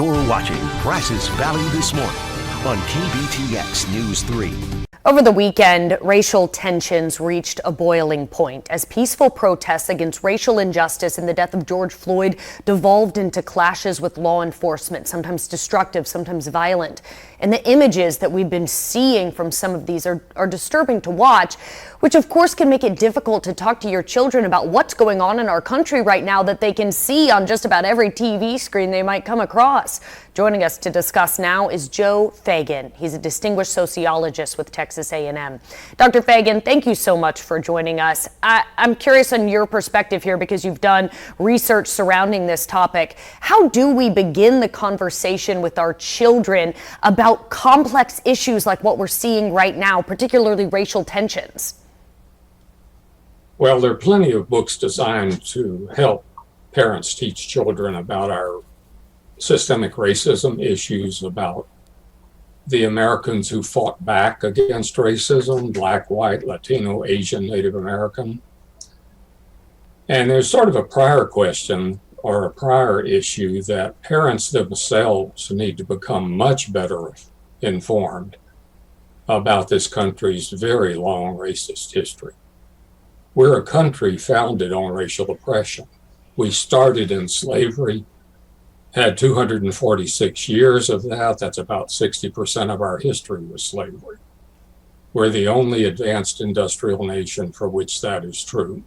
You're watching Bryce's Valley This Morning on KBTX News 3. Over the weekend, racial tensions reached a boiling point as peaceful protests against racial injustice and the death of George Floyd devolved into clashes with law enforcement, sometimes destructive, sometimes violent. And the images that we've been seeing from some of these are disturbing to watch, which of course can make it difficult to talk to your children about what's going on in our country right now that they can see on just about every TV screen they might come across. Joining us to discuss now is Joe Feagin. He's a distinguished sociologist with Texas A&M. Dr. Feagin, thank you so much for joining us. I'm curious on your perspective here because you've done research surrounding this topic. How do we begin the conversation with our children about complex issues like what we're seeing right now, particularly racial tensions? Well, there are plenty of books designed to help parents teach children about our systemic racism issues, about the Americans who fought back against racism, Black, white, Latino, Asian, Native American. And there's sort of a prior question or a prior issue that parents themselves need to become much better informed about this country's very long racist history. We're a country founded on racial oppression. We started in slavery, had 246 years of that. That's about 60% of our history was slavery. We're the only advanced industrial nation for which that is true.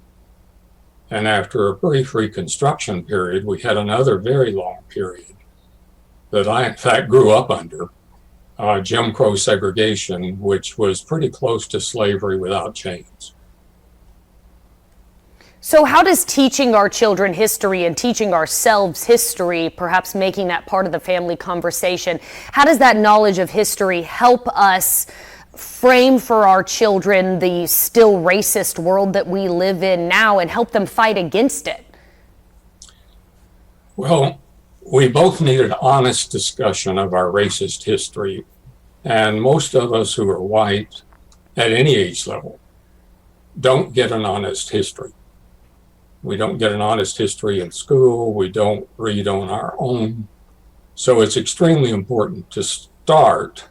And after a brief Reconstruction period, we had another very long period that I, in fact, grew up under, Jim Crow segregation, which was pretty close to slavery without chains. So how does teaching our children history and teaching ourselves history, perhaps making that part of the family conversation, how does that knowledge of history help us frame for our children the still racist world that we live in now and help them fight against it? Well, we both need an honest discussion of our racist history. And most of us who are white at any age level don't get an honest history. We don't get an honest history in school. We don't read on our own. So it's extremely important to start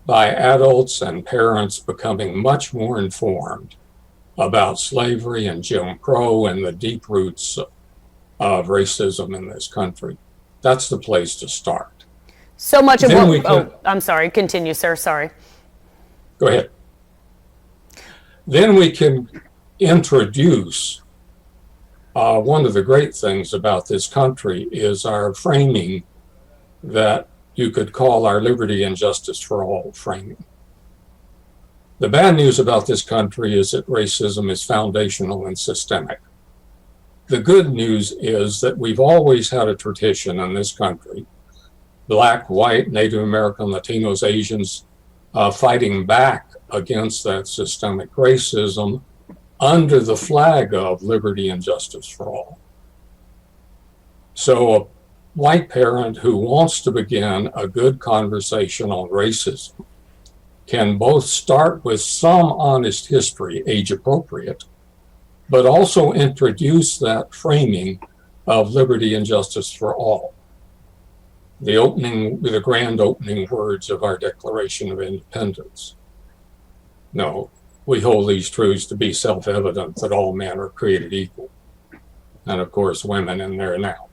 by adults and parents becoming much more informed about slavery and Jim Crow and the deep roots of racism in this country. That's the place to start. So much of I'm sorry, continue, sir, sorry. Go ahead. Then we can introduce one of the great things about this country is our framing that you could call our liberty and justice for all framing. The bad news about this country is that racism is foundational and systemic. The good news is that we've always had a tradition in this country, Black, white, Native American, Latinos, Asians, fighting back against that systemic racism under the flag of liberty and justice for all. So a white parent who wants to begin a good conversation on racism can both start with some honest history, age appropriate, but also introduce that framing of liberty and justice for all. The grand opening words of our Declaration of Independence. No, we hold these truths to be self-evident that all men are created equal. And of course, women in there now.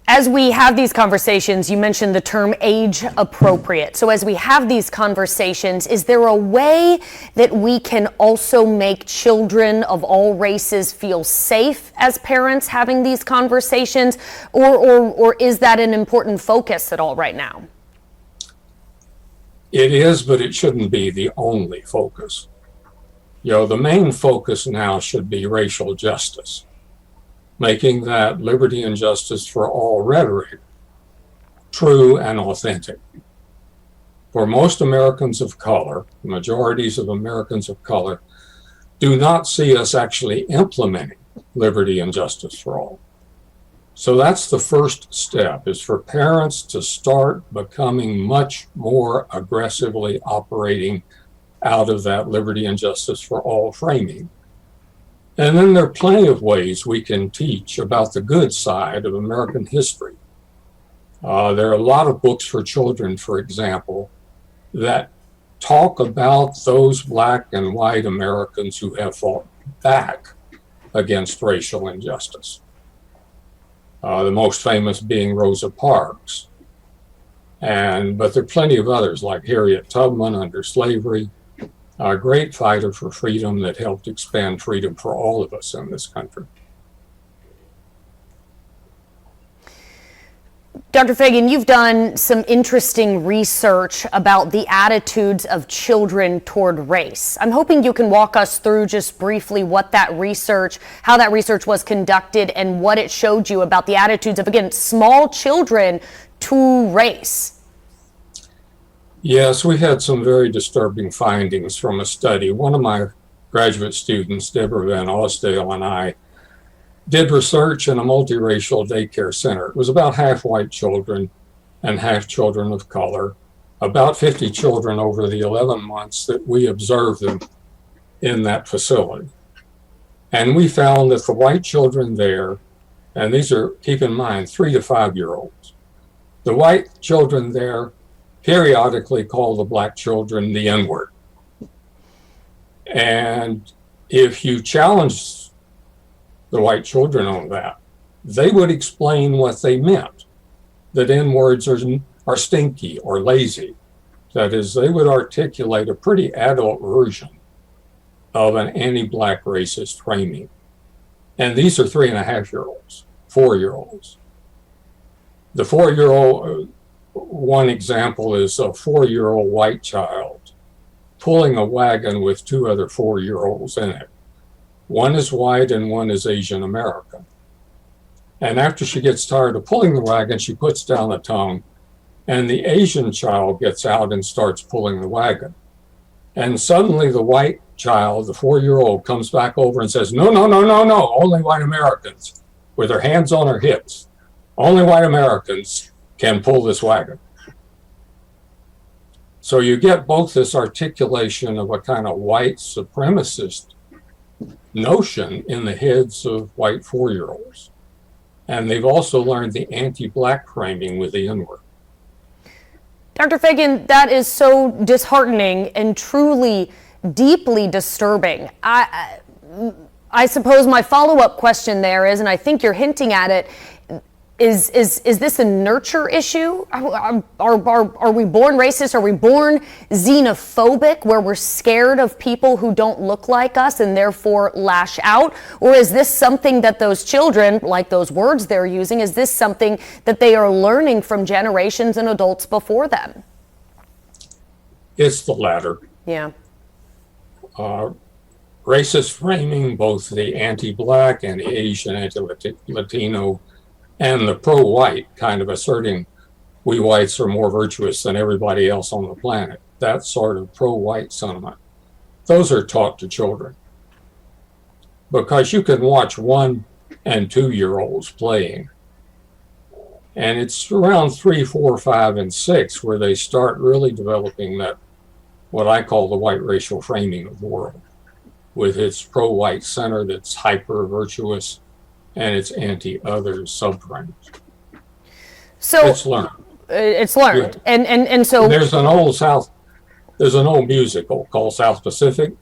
As we have these conversations, you mentioned the term age appropriate. So as we have these conversations, is there a way that we can also make children of all races feel safe as parents having these conversations? Or is that an important focus at all right now? It is, but it shouldn't be the only focus. The main focus now should be racial justice, making that liberty and justice for all rhetoric true and authentic. For most Americans of color, majorities of Americans of color, do not see us actually implementing liberty and justice for all. So that's the first step, is for parents to start becoming much more aggressively operating out of that liberty and justice for all framing. And then there are plenty of ways we can teach about the good side of American history. There are a lot of books for children, for example, that talk about those Black and white Americans who have fought back against racial injustice. The most famous being Rosa Parks. But there are plenty of others like Harriet Tubman under slavery, a great fighter for freedom that helped expand freedom for all of us in this country. Dr. Feagin, you've done some interesting research about the attitudes of children toward race. I'm hoping you can walk us through just briefly how that research was conducted and what it showed you about the attitudes of, again, small children to race. Yes, we had some very disturbing findings from a study. One of my graduate students, Deborah Van Osdale, and I did research in a multiracial daycare center. It was about half white children and half children of color, about 50 children over the 11 months that we observed them in that facility. And we found that the white children there, and these are, keep in mind, 3 to 5 year olds, the white children there periodically call the Black children the N-word. And if you challenge the white children on that, they would explain what they meant, that N-words are stinky or lazy. That is, they would articulate a pretty adult version of an anti-Black racist framing. And these are 3.5-year-olds, 4-year-olds. The 4-year-old, one example is a 4-year-old white child pulling a wagon with 2 other 4-year-olds in it. One is white and one is Asian American. And after she gets tired of pulling the wagon, she puts down the tongue, and the Asian child gets out and starts pulling the wagon. And suddenly the white child, the 4-year-old, comes back over and says, no, only white Americans, with her hands on her hips. Only white Americans can pull this wagon. So you get both this articulation of a kind of white supremacist notion in the heads of white 4-year-olds. And they've also learned the anti-Black framing with the N-word. Dr. Feagin, that is so disheartening and truly deeply disturbing. I suppose my follow-up question there is, and I think you're hinting at it, is this a nurture issue? Are we born racist? Are we born xenophobic, where we're scared of people who don't look like us and therefore lash out? Or is this something that those children, like those words they're using, is this something that they are learning from generations and adults before them? It's the latter. Yeah. Racist framing, both the anti-Black, anti-Asian, anti-Latino, and the pro-white, kind of asserting we whites are more virtuous than everybody else on the planet. That sort of pro-white sentiment. Those are taught to children. Because you can watch 1 and 2-year-olds playing. And it's around 3, 4, 5, and 6 where they start really developing that, what I call the white racial framing of the world, with its pro-white center that's hyper-virtuous and its anti-other subframes. So it's learned. It's learned. Yeah. And so there's an old musical called South Pacific,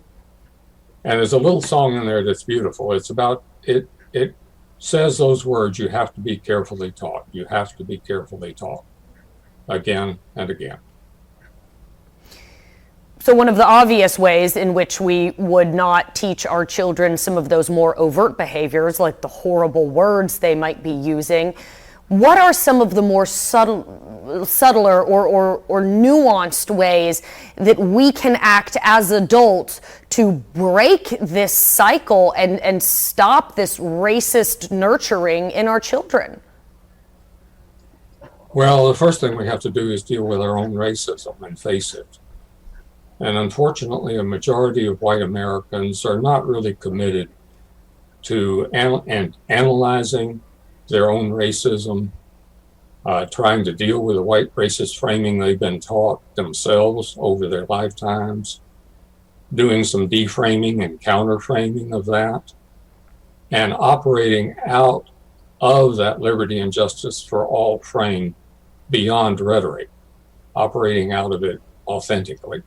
and there's a little song in there that's beautiful. It's about it says those words, you have to be carefully taught. You have to be carefully taught, again and again. So one of the obvious ways in which we would not teach our children some of those more overt behaviors, like the horrible words they might be using, what are some of the more subtler or nuanced ways that we can act as adults to break this cycle and stop this racist nurturing in our children? Well, the first thing we have to do is deal with our own racism and face it. And unfortunately, a majority of white Americans are not really committed to analyzing their own racism, trying to deal with the white racist framing they've been taught themselves over their lifetimes, doing some deframing and counterframing of that. and operating out of that liberty and justice for all frame beyond rhetoric, operating out of it authentically.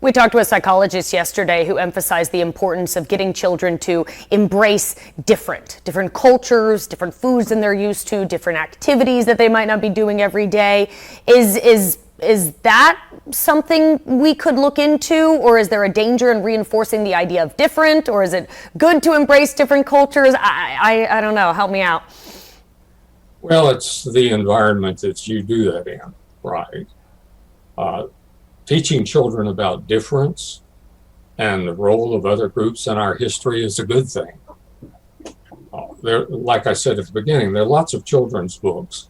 We talked to a psychologist yesterday who emphasized the importance of getting children to embrace different cultures, different foods than they're used to, different activities that they might not be doing every day. Is that something we could look into, or is there a danger in reinforcing the idea of different, or is it good to embrace different cultures? I don't know. Help me out. Well, it's the environment that you do that in, right? Teaching children about difference and the role of other groups in our history is a good thing. Like I said at the beginning, there are lots of children's books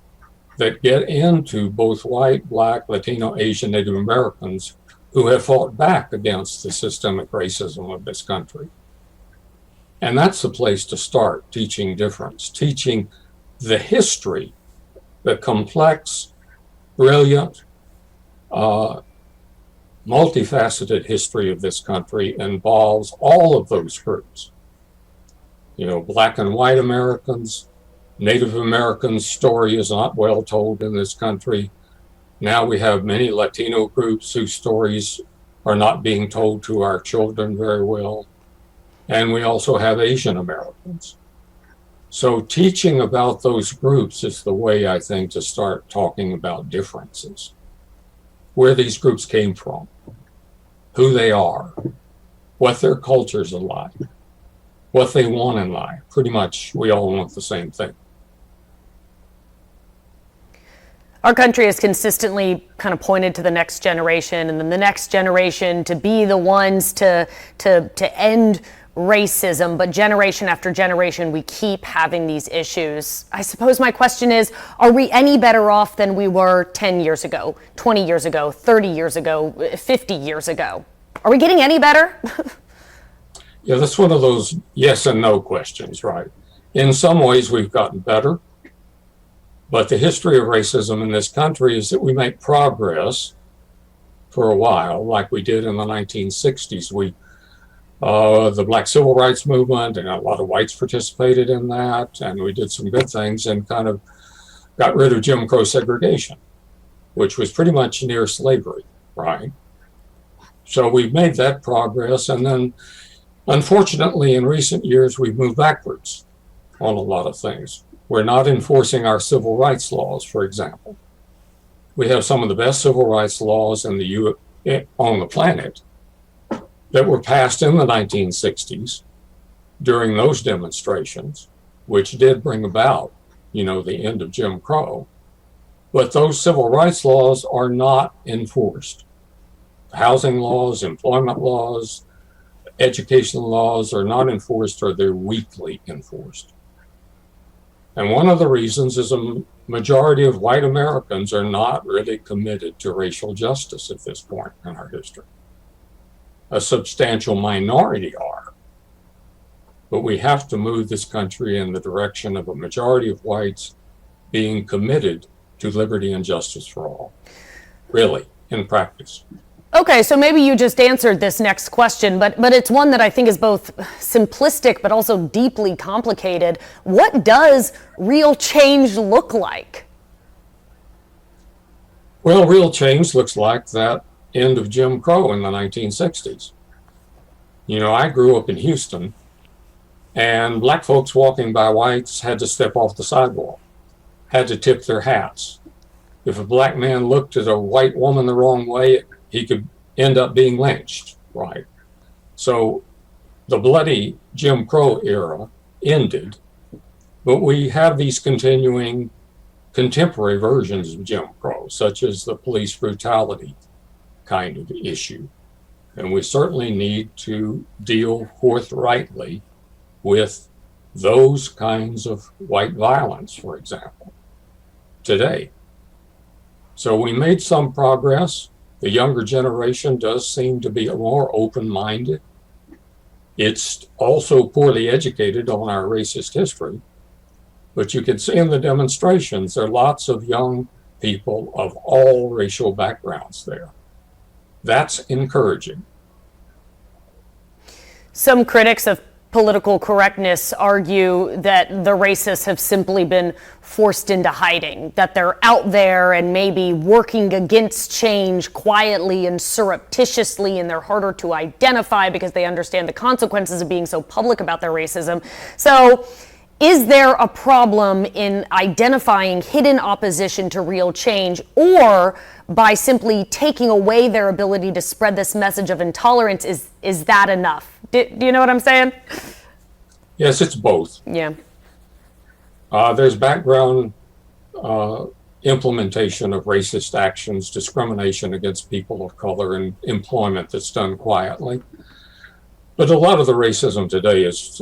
that get into both white, black, Latino, Asian, Native Americans who have fought back against the systemic racism of this country. And that's the place to start, teaching difference, teaching the history, the complex, brilliant, multifaceted history of this country involves all of those groups. You know, black and white Americans, Native Americans' story is not well told in this country. Now we have many Latino groups whose stories are not being told to our children very well. And we also have Asian Americans. So teaching about those groups is the way, I think, to start talking about differences. Where these groups came from, who they are, what their cultures are like, what they want in life. Pretty much, we all want the same thing. Our country has consistently kind of pointed to the next generation and then the next generation to be the ones to end racism, but generation after generation, we keep having these issues. I suppose my question is, are we any better off than we were 10 years ago, 20 years ago, 30 years ago, 50 years ago? Are we getting any better? Yeah, that's one of those yes and no questions, right? In some ways, we've gotten better, but the history of racism in this country is that we make progress for a while, like we did in the 1960s. The Black Civil Rights Movement, and a lot of whites participated in that, and we did some good things and kind of got rid of Jim Crow segregation, which was pretty much near slavery, right? So we've made that progress, and then unfortunately in recent years we've moved backwards on a lot of things. We're not enforcing our civil rights laws, for example. We have some of the best civil rights laws on the planet that were passed in the 1960s during those demonstrations, which did bring about, the end of Jim Crow. But those civil rights laws are not enforced. Housing laws, employment laws, education laws are not enforced, or they're weakly enforced. And one of the reasons is a majority of white Americans are not really committed to racial justice at this point in our history. A substantial minority are. But we have to move this country in the direction of a majority of whites being committed to liberty and justice for all, really, in practice. Okay, so maybe you just answered this next question, but it's one that I think is both simplistic but also deeply complicated. What does real change look like? Well, real change looks like that end of Jim Crow in the 1960s. I grew up in Houston, and black folks walking by whites had to step off the sidewalk, had to tip their hats. If a black man looked at a white woman the wrong way, he could end up being lynched, right? So the bloody Jim Crow era ended, but we have these continuing contemporary versions of Jim Crow, such as the police brutality kind of issue. And we certainly need to deal forthrightly with those kinds of white violence, for example, today. So we made some progress. The younger generation does seem to be more open-minded. It's also poorly educated on our racist history. But you can see in the demonstrations, there are lots of young people of all racial backgrounds there. That's encouraging. Some critics of political correctness argue that the racists have simply been forced into hiding, that they're out there and maybe working against change quietly and surreptitiously, and they're harder to identify because they understand the consequences of being so public about their racism. So is there a problem in identifying hidden opposition to real change, or by simply taking away their ability to spread this message of intolerance, is that enough? Do you know what I'm saying? Yes, it's both. Yeah. There's background implementation of racist actions, discrimination against people of color in employment that's done quietly. But a lot of the racism today is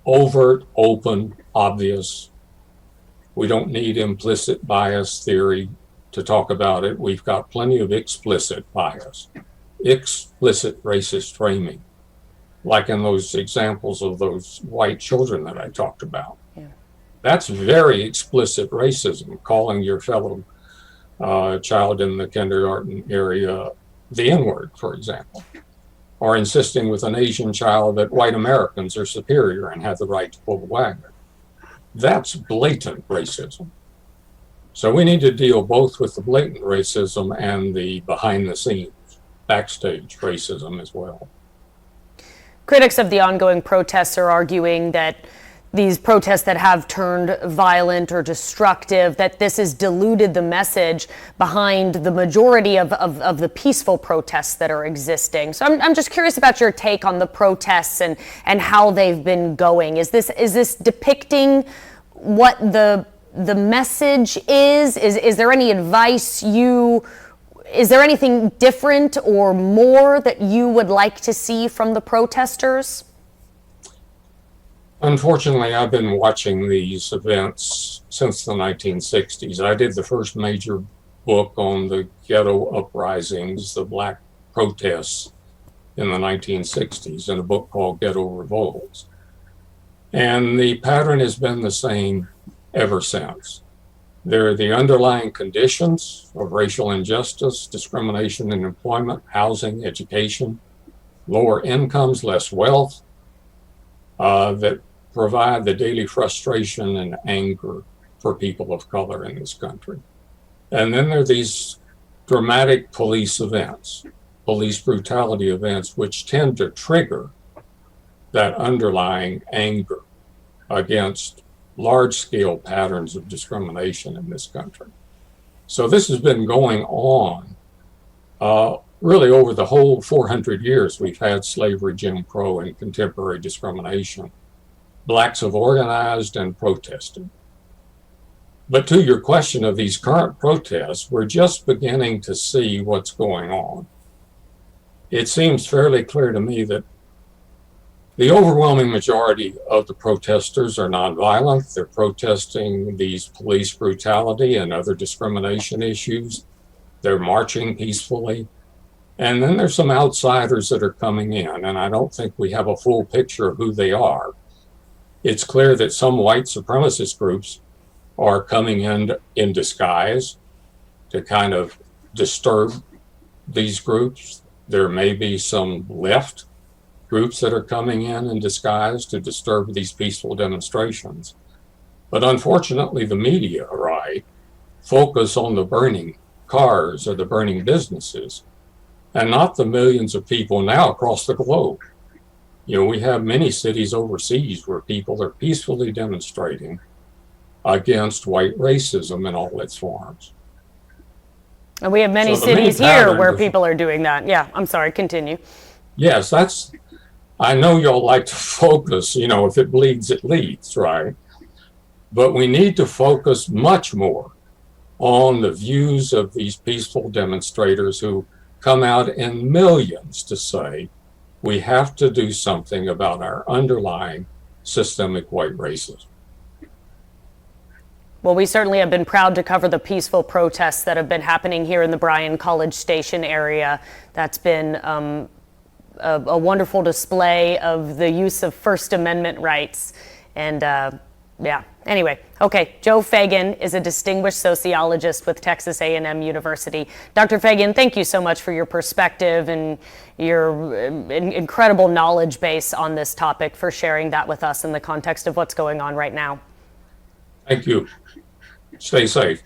overt, open, obvious. We don't need implicit bias theory to talk about it. We've got plenty of explicit bias, explicit racist framing, like in those examples of those white children that I talked about. Yeah. That's very explicit racism, calling your fellow child in the kindergarten area the N-word, for example, or insisting with an Asian child that white Americans are superior and have the right to pull the wagon. That's blatant racism. So we need to deal both with the blatant racism and the behind the scenes, backstage racism as well. Critics of the ongoing protests are arguing that these protests that have turned violent or destructive, that this has diluted the message behind the majority of the peaceful protests that are existing. So I'm just curious about your take on the protests and how they've been going. Is this depicting what the message is? Is there any advice is there anything different or more that you would like to see from the protesters? Unfortunately, I've been watching these events since the 1960s. I did the first major book on the ghetto uprisings, the black protests in the 1960s, in a book called Ghetto Revolts. And the pattern has been the same ever since. There are the underlying conditions of racial injustice, discrimination in employment, housing, education, lower incomes, less wealth, that provide the daily frustration and anger for people of color in this country. And then there are these dramatic police events, police brutality events, which tend to trigger that underlying anger against large-scale patterns of discrimination in this country. So this has been going on really over the whole 400 years we've had slavery, Jim Crow, and contemporary discrimination. Blacks have organized and protested. But to your question of these current protests, we're just beginning to see what's going on. It seems fairly clear to me that the overwhelming majority of the protesters are nonviolent. They're protesting these police brutality and other discrimination issues. They're marching peacefully. And then there's some outsiders that are coming in, and I don't think we have a full picture of who they are. It's clear that some white supremacist groups are coming in disguise to kind of disturb these groups. There may be some left groups that are coming in disguise to disturb these peaceful demonstrations. But unfortunately, the media, right, focus on the burning cars or the burning businesses, and not the millions of people now across the globe. You know, we have many cities overseas where people are peacefully demonstrating against white racism in all its forms. And we have many cities here where people are doing that. Yeah, I'm sorry, continue. Yes, I know y'all like to focus, you know, if it bleeds, it leads, right? But we need to focus much more on the views of these peaceful demonstrators who come out in millions to say, we have to do something about our underlying systemic white racism. Well, we certainly have been proud to cover the peaceful protests that have been happening here in the BRYAN College Station area. That's been a wonderful display of the use of First Amendment rights. And Yeah. Anyway, okay. Joe Feagin is a distinguished sociologist with Texas A&M University. Dr. Feagin, thank you so much for your perspective and your incredible knowledge base on this topic, for sharing that with us in the context of what's going on right now. Thank you. Stay safe.